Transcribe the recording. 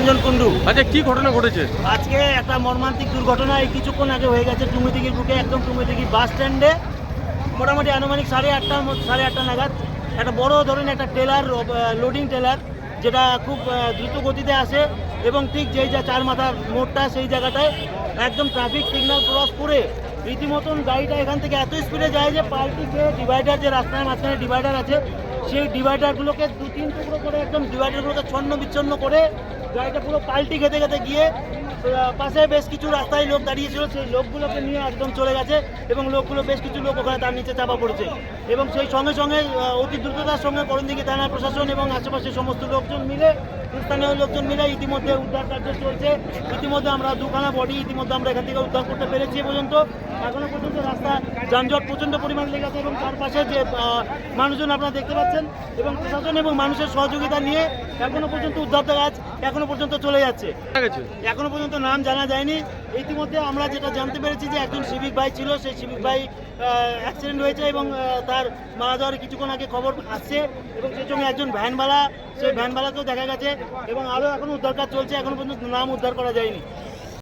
চিত্তরঞ্জন কুণ্ডু। আচ্ছা, কি ঘটনা ঘটেছে? আজকে একটা মর্মান্তিক দুর্ঘটনা এই কিছুক্ষণ আগে হয়ে গেছে টুঙ্গিদিঘির বুকে, একদম টুঙ্গিদিঘি বাস স্ট্যান্ডে। মোটামুটি আনুমানিক সাড়ে আটটা নাগাদ একটা বড় ধরনের একটা টেলার, লোডিং টেলার, যেটা খুব দ্রুত গতিতে আসে এবং ঠিক যেই যা চার মাথার মোড়টা সেই জায়গাটায় একদম ট্রাফিক সিগন্যাল ক্রস করে রীতিমতন গাড়িটা এখান থেকে এত স্পিডে যায় যে পাল্টি খেয়ে ডিভাইডার, যে রাস্তার মাঝখানে ডিভাইডার আছে সেই ডিভাইডারগুলোকে দু তিন টুকরো করে একদম ডিভাইডারগুলোকে ছন্ন বিচ্ছন্ন করে গাড়িটা পুরো পাল্টি খেতে খেতে গিয়ে পাশে বেশ কিছু রাস্তায় লোক দাঁড়িয়েছিল, সেই লোকগুলোকে নিয়ে একদম চলে গেছে এবং লোকগুলো বেশ কিছু লোক ওখানে তার নিচে চাপা পড়েছে এবং সেই সঙ্গে সঙ্গে অতি দ্রুততার সঙ্গে করণদিঘি থানা প্রশাসন এবং আশেপাশের সমস্ত লোকজন মিলে, স্থানীয় লোকজন মিলে ইতিমধ্যে উদ্ধার কার্য চলছে। ইতিমধ্যে আমরা দুখানা বডি ইতিমধ্যে আমরা এখান থেকে উদ্ধার করতে পেরেছি। পর্যন্ত এখনো পর্যন্ত রাস্তা যানজট প্রচণ্ড পরিমাণ লেগেছে এবং চারপাশে যে মানুষজন আপনারা দেখতে পাচ্ছেন এবং প্রশাসন এবং মানুষের সহযোগিতা নিয়ে এখনো পর্যন্ত উদ্ধার কাজ এখনো পর্যন্ত চলে যাচ্ছে। এখনো পর্যন্ত নাম জানা যায়নি। ইতিমধ্যে আমরা যেটা জানতে পেরেছি যে একজন সিভিক ভাই ছিল, সেই সিভিক ভাই অ্যাক্সিডেন্ট হয়েছে এবং তার মারা যাওয়ার কিছুক্ষণ আগে খবর আসছে এবং সেই সঙ্গে একজন ভ্যানওয়ালা, সেই ভ্যানওয়ালাকেও দেখা গেছে এবং আরও এখনো উদ্ধার কাজ চলছে, এখনো পর্যন্ত নাম উদ্ধার করা যায়নি।